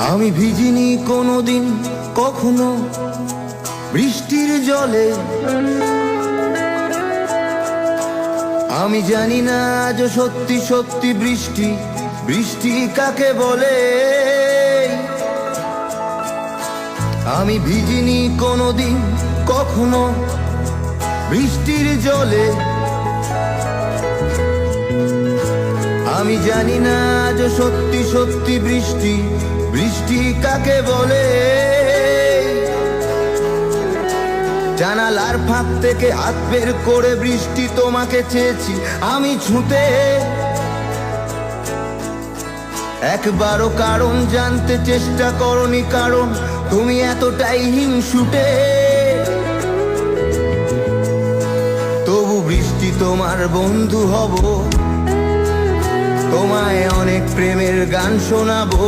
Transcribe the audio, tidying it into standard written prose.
আমি ভিজিনি কোনোদিন কখনো বৃষ্টির জলে, আমি জানি না আজ সত্যি সত্যি বৃষ্টি বৃষ্টি কাকে বলে। আমি ভিজিনি কোনোদিন কখনো বৃষ্টির জলে, আমি জানি না আজ সত্যি সত্যি বৃষ্টি বৃষ্টি কাকে বলে। জানালার ফাঁক থেকে হাত বের করে বৃষ্টি তোমাকে চেয়েছি আমি ছুঁতে, একবারও কারণ জানতে চেষ্টা করনি, কারণ তুমি এতটাই হিংসুটে। তবু বৃষ্টি তোমার বন্ধু হব, তোমায় অনেক প্রেমের গান শোনাবো।